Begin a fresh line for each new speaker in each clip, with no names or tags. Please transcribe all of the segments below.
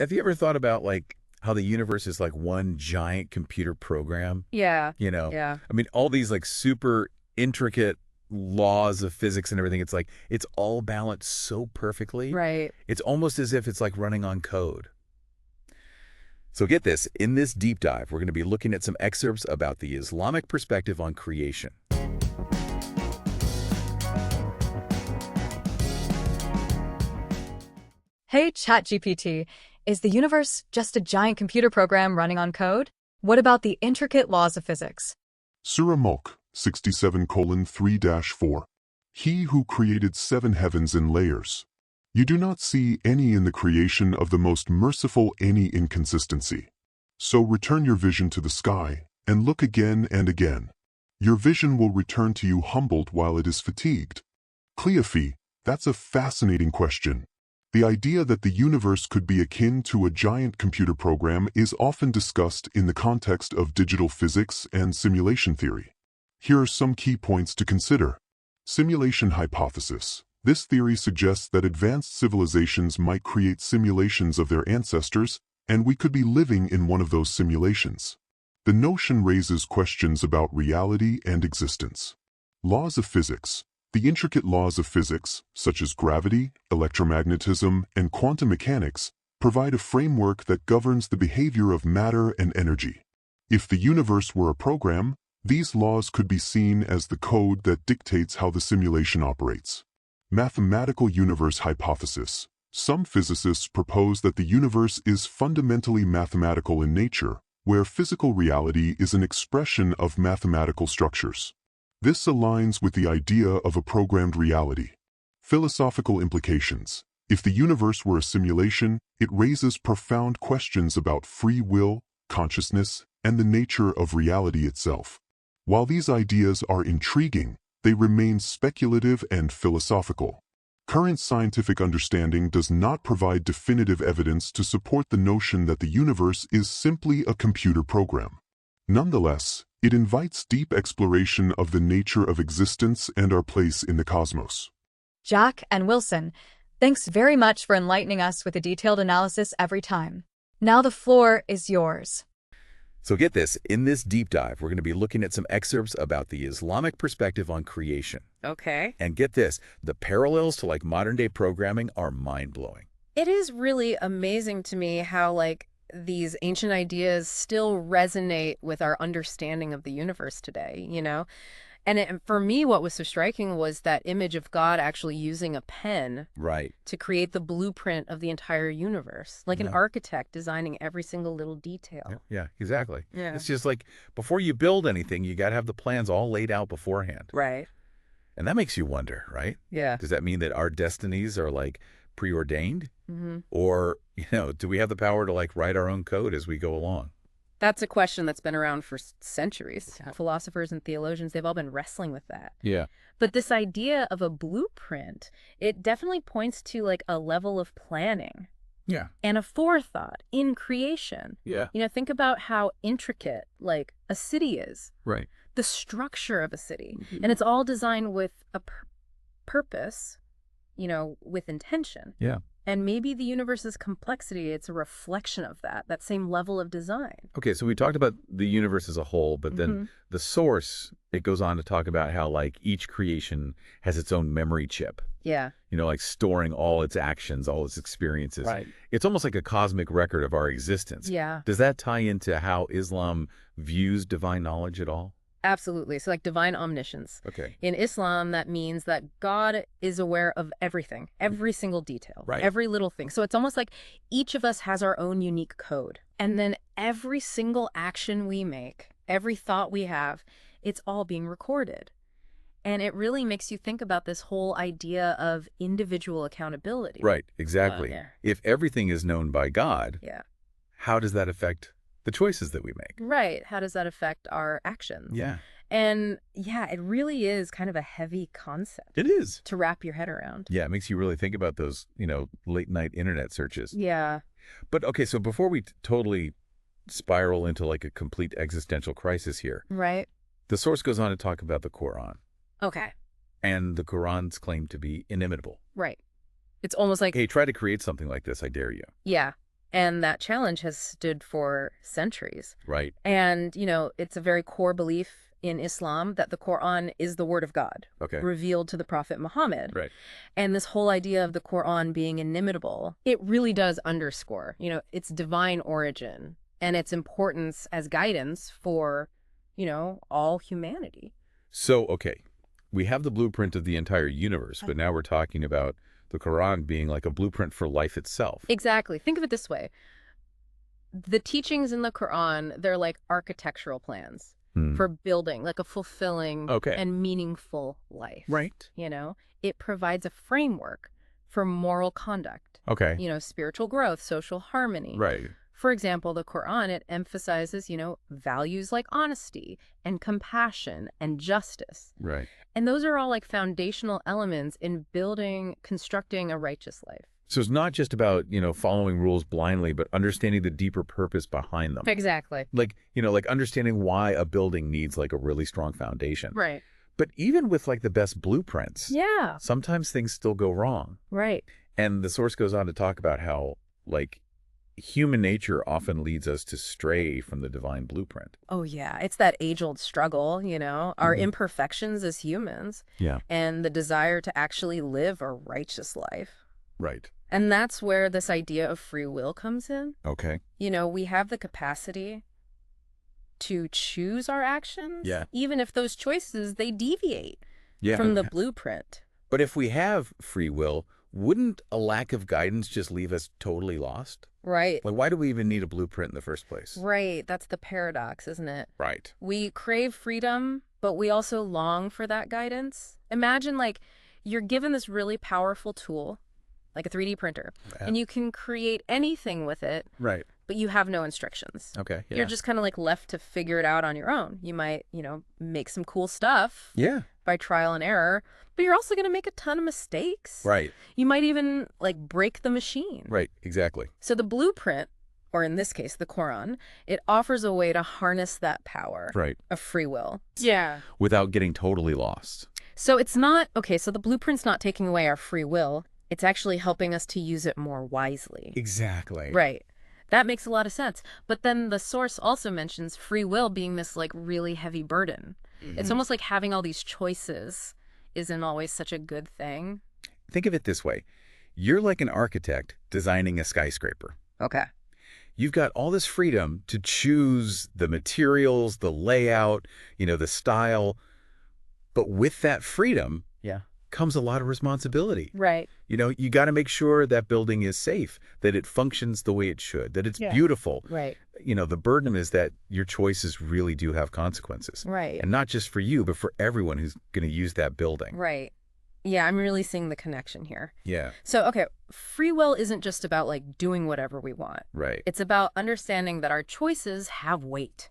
Have you ever thought about like how the universe is like one giant computer program?
Yeah.
You know,
Yeah.
I mean, all these like super intricate laws of physics and everything. It's like it's all balanced so perfectly.
Right.
It's almost as if it's like running on code. So get this, in this deep dive, we're going to be looking at some excerpts about the Islamic perspective on creation.
Hey, ChatGPT, is the universe just a giant computer program running on code? What about the intricate laws of physics?
Surah Mulk 67:3-4. He who created 7 heavens in layers. You do not see any in the creation of the most merciful any inconsistency. So return your vision to the sky, and look again and again. Your vision will return to you humbled while it is fatigued. Cleophy, that's a fascinating question. The idea that the universe could be akin to a giant computer program is often discussed in the context of digital physics and simulation theory. Here are some key points to consider. Simulation hypothesis. This theory suggests that advanced civilizations might create simulations of their ancestors, and we could be living in one of those simulations. The notion raises questions about reality and existence. Laws of physics. The intricate laws of physics, such as gravity, electromagnetism, and quantum mechanics, provide a framework that governs the behavior of matter and energy. If the universe were a program, these laws could be seen as the code that dictates how the simulation operates. Mathematical universe hypothesis. Some physicists propose that the universe is fundamentally mathematical in nature, where physical reality is an expression of mathematical structures. This aligns with the idea of a programmed reality. Philosophical implications. If the universe were a simulation, it raises profound questions about free will, consciousness, and the nature of reality itself. While these ideas are intriguing, they remain speculative and philosophical. Current scientific understanding does not provide definitive evidence to support the notion that the universe is simply a computer program. Nonetheless, it invites deep exploration of the nature of existence and our place in the cosmos.
Jack and Wilson, thanks very much for enlightening us with a detailed analysis every time. Now the floor is yours.
So get this, in this deep dive, we're going to be looking at some excerpts about the Islamic perspective on creation.
Okay.
And get this, the parallels to like modern day programming are mind-blowing.
It is really amazing to me how, like, these ancient ideas still resonate with our understanding of the universe today, you know? And for me, what was so striking was that image of God actually using a pen
Right.
to create the blueprint of the entire universe, like an architect designing every single little detail.
Yeah, exactly.
Yeah.
It's just like before you build anything, you got to have the plans all laid out beforehand.
Right.
And that makes you wonder, right?
Yeah.
Does that mean that our destinies are like preordained?
Mm-hmm.
Or, do we have the power to like write our own code as we go along?
That's a question that's been around for centuries. Philosophers and theologians, they've all been wrestling with that.
Yeah.
But this idea of a blueprint, it definitely points to like a level of planning.
Yeah.
And a forethought in creation.
Yeah.
Think about how intricate like a city is.
Right.
The structure of a city. And it's all designed with a purpose, with intention.
Yeah.
And maybe the universe's complexity, it's a reflection of that same level of design.
Okay, so we talked about the universe as a whole, but then the source, it goes on to talk about how like each creation has its own memory chip.
Yeah.
Like storing all its actions, all its experiences.
Right.
It's almost like a cosmic record of our existence.
Yeah.
Does that tie into how Islam views divine knowledge at all?
Absolutely. So like divine omniscience.
Okay.
In Islam, that means that God is aware of everything, every single detail,
Right.
every little thing. So it's almost like each of us has our own unique code. And then every single action we make, every thought we have, it's all being recorded. And it really makes you think about this whole idea of individual accountability.
Right, exactly.
Yeah.
If everything is known by God,
Yeah.
how does that affect the choices that we make?
Right. How does that affect our actions?
Yeah.
And yeah, it really is kind of a heavy concept
It is.
to wrap your head around.
Yeah, it makes you really think about those, late night internet searches.
Yeah.
But okay, so before we totally spiral into like a complete existential crisis here,
Right.
the source goes on to talk about the Quran.
Okay.
And the Quran's claim to be inimitable.
Right. It's almost like,
Hey, try to create something like this, I dare you.
yeah. And that challenge has stood for centuries.
Right.
And, it's a very core belief in Islam that the Quran is the word of God,
Okay.
revealed to the Prophet Muhammad.
Right.
And this whole idea of the Quran being inimitable, it really does underscore, its divine origin and its importance as guidance for, all humanity.
So, okay, we have the blueprint of the entire universe, but now we're talking about the Quran being like a blueprint for life itself.
Exactly. Think of it this way. The teachings in the Quran, they're like architectural plans for building like a fulfilling and meaningful life.
Right.
It provides a framework for moral conduct.
Okay.
Spiritual growth, social harmony.
Right.
For example, the Quran, it emphasizes, values like honesty and compassion and justice.
Right.
And those are all like foundational elements in constructing a righteous life.
So it's not just about, following rules blindly, but understanding the deeper purpose behind them.
Exactly.
Like, like understanding why a building needs like a really strong foundation.
Right.
But even with like the best blueprints,
Yeah.
sometimes things still go wrong.
Right.
And the source goes on to talk about how like human nature often leads us to stray from the divine blueprint.
Oh, yeah. It's that age-old struggle, our imperfections as humans.
Yeah.
And the desire to actually live a righteous life.
Right.
And that's where this idea of free will comes in.
Okay.
We have the capacity to choose our actions, even if those choices, they deviate from the blueprint.
But if we have free will, wouldn't a lack of guidance just leave us totally lost?
Right.
Like, why do we even need a blueprint in the first place?
Right. That's the paradox, isn't it?
Right.
We crave freedom, but we also long for that guidance. Imagine, like, you're given this really powerful tool, like a 3D printer, and you can create anything with it.
Right.
But you have no instructions.
Okay. Yeah.
You're just kind of like left to figure it out on your own. You might, make some cool stuff.
Yeah.
By trial and error, but you're also going to make a ton of mistakes.
Right.
You might even like break the machine.
Right. Exactly.
So the blueprint, or in this case, the Quran, it offers a way to harness that power of free will. Yeah.
Without getting totally lost.
So it's not, so the blueprint's not taking away our free will. It's actually helping us to use it more wisely.
Exactly.
Right. That makes a lot of sense. But then the source also mentions free will being this like really heavy burden. It's almost like having all these choices isn't always such a good thing.
Think of it this way. You're like an architect designing a skyscraper.
Okay.
You've got all this freedom to choose the materials, the layout, the style. But with that freedom comes a lot of responsibility.
Right.
You got to make sure that building is safe, that it functions the way it should, that it's beautiful.
Right.
The burden is that your choices really do have consequences.
Right.
And not just for you, but for everyone who's going to use that building.
Right. Yeah, I'm really seeing the connection here.
Yeah.
So, free will isn't just about like doing whatever we want.
Right.
It's about understanding that our choices have weight.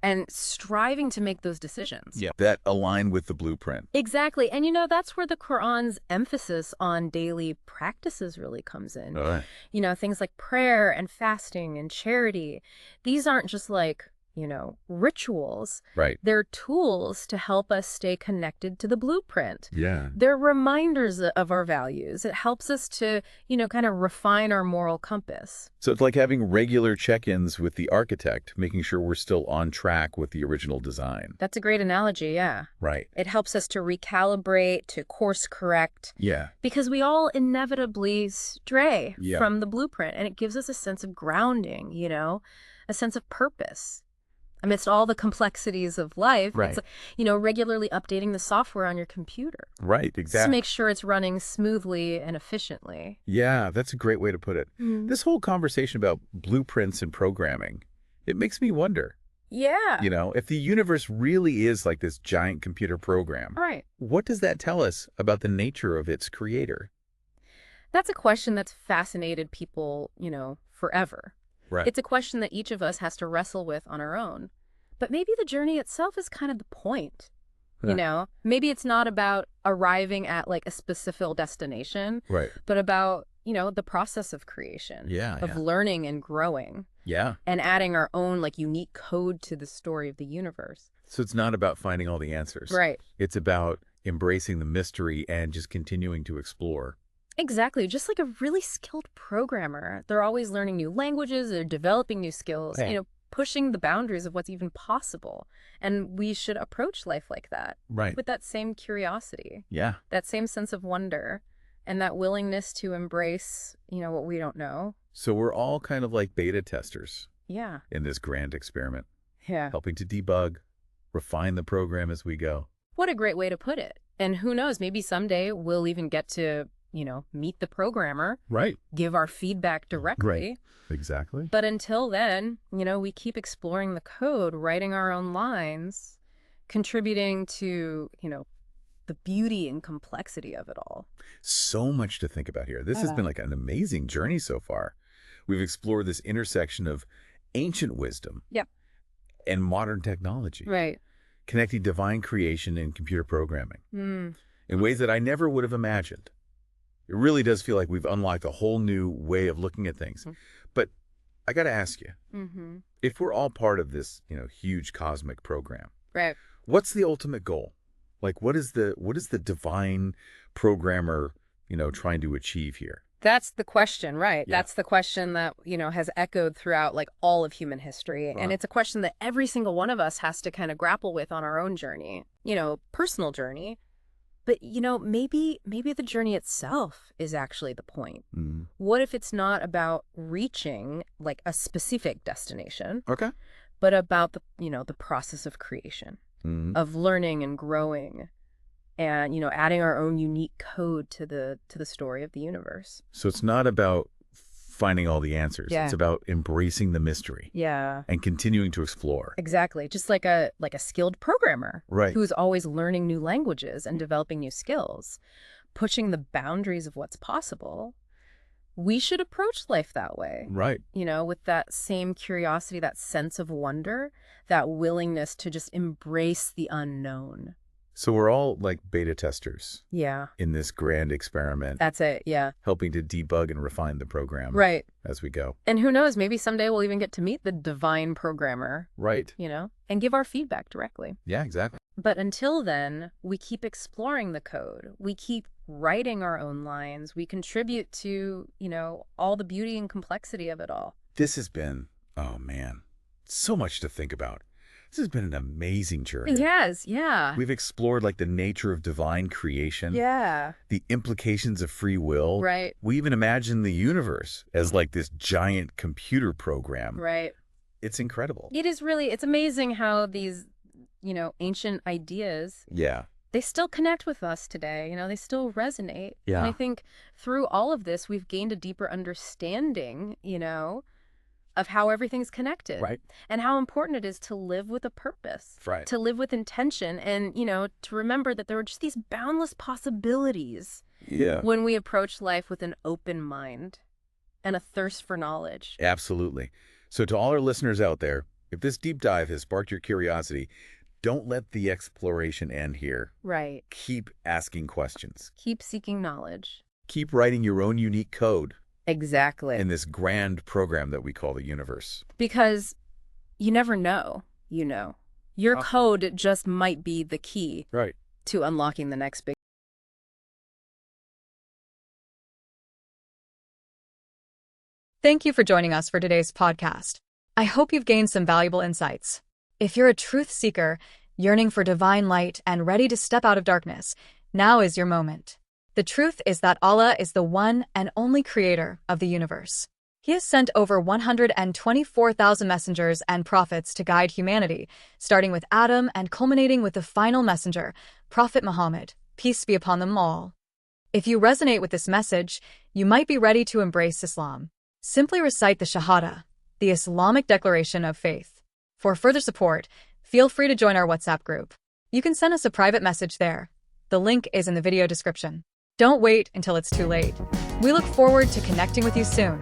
And striving to make those decisions.
Yeah, that align with the blueprint.
Exactly. And that's where the Quran's emphasis on daily practices really comes in. Things like prayer and fasting and charity. These aren't just like, rituals.
Right.
They're tools to help us stay connected to the blueprint.
Yeah.
They're reminders of our values. It helps us to, kind of refine our moral compass.
So it's like having regular check-ins with the architect, making sure we're still on track with the original design.
That's a great analogy, yeah.
Right.
It helps us to recalibrate, to course correct.
Yeah.
Because we all inevitably stray from the blueprint, and it gives us a sense of grounding, a sense of purpose. Amidst all the complexities of life,
right.
It's, regularly updating the software on your computer.
Right, exactly.
To make sure it's running smoothly and efficiently.
Yeah, that's a great way to put it. This whole conversation about blueprints and programming, it makes me wonder.
Yeah.
If the universe really is like this giant computer program,
right.
What does that tell us about the nature of its creator?
That's a question that's fascinated people, forever.
Right.
It's a question that each of us has to wrestle with on our own. But maybe the journey itself is kind of the point. Maybe it's not about arriving at like a specific destination,
right?
But about, the process of creation, of learning and growing, and adding our own like unique code to the story of the universe.
So it's not about finding all the answers.
Right.
It's about embracing the mystery and just continuing to explore.
Exactly. Just like a really skilled programmer. They're always learning new languages, they're developing new skills,
Right.
pushing the boundaries of what's even possible. And we should approach life like that.
Right.
With that same curiosity,
Yeah.
that same sense of wonder, and that willingness to embrace, what we don't know.
So we're all kind of like beta testers
Yeah.
in this grand experiment,
Yeah.
helping to debug, refine the program as we go.
What a great way to put it. And who knows, maybe someday we'll even get to, meet the programmer,
Right.
give our feedback directly.
Right. Exactly.
But until then, we keep exploring the code, writing our own lines, contributing to, the beauty and complexity of it all.
So much to think about here. This has been like an amazing journey so far. We've explored this intersection of ancient wisdom
Yep.
and modern technology,
Right.
connecting divine creation and computer programming
Mm.
in ways that I never would have imagined. It really does feel like we've unlocked a whole new way of looking at things. But I got to ask you,
Mm-hmm.
if we're all part of this, huge cosmic program,
Right.
what's the ultimate goal? Like, what is the divine programmer, trying to achieve here?
That's the question, right?
Yeah.
That's the question that, has echoed throughout like all of human history.
Wow.
And it's a question that every single one of us has to kind of grapple with on our own journey, personal journey. But, maybe the journey itself is actually the point.
Mm.
What if it's not about reaching like a specific destination,
Okay.
but about the process of creation,
Mm.
of learning and growing and, adding our own unique code to the story of the universe.
So it's not about finding all the answers.
Yeah.
It's about embracing the mystery
Yeah.
and continuing to explore.
Exactly. Just like a skilled programmer
Right.
who's always learning new languages and developing new skills, pushing the boundaries of what's possible. We should approach life that way,
Right.
with that same curiosity, that sense of wonder, that willingness to just embrace the unknown.
So we're all like beta testers
Yeah,
in this grand experiment,
that's it. Yeah.
helping to debug and refine the program
Right.
as we go.
And who knows, maybe someday we'll even get to meet the divine programmer,
Right.
and give our feedback directly.
Yeah, exactly.
But until then, we keep exploring the code. We keep writing our own lines. We contribute to, all the beauty and complexity of it all.
This has been, oh man, so much to think about. This has been an amazing journey.
It has, yeah.
We've explored like the nature of divine creation,
Yeah.
the implications of free will.
Right.
We even imagine the universe as like this giant computer program.
Right.
It's incredible.
It is really, it's amazing how these, ancient ideas,
Yeah.
they still connect with us today. They still resonate.
Yeah.
And I think through all of this, we've gained a deeper understanding, of how everything's connected.
Right.
And how important it is to live with a purpose.
Right.
To live with intention and, to remember that there are just these boundless possibilities
Yeah.
when we approach life with an open mind and a thirst for knowledge.
Absolutely. So to all our listeners out there, if this deep dive has sparked your curiosity, don't let the exploration end here.
Right.
Keep asking questions.
Keep seeking knowledge.
Keep writing your own unique code
Exactly.
in this grand program that we call the universe.
Because you never know, Your code just might be the key
Right.
to unlocking the next big.
Thank you for joining us for today's podcast. I hope you've gained some valuable insights. If you're a truth seeker, yearning for divine light and ready to step out of darkness, now is your moment. The truth is that Allah is the one and only creator of the universe. He has sent over 124,000 messengers and prophets to guide humanity, starting with Adam and culminating with the final messenger, Prophet Muhammad, peace be upon them all. If you resonate with this message, you might be ready to embrace Islam. Simply recite the Shahada, the Islamic declaration of faith. For further support, feel free to join our WhatsApp group. You can send us a private message there. The link is in the video description. Don't wait until it's too late. We look forward to connecting with you soon.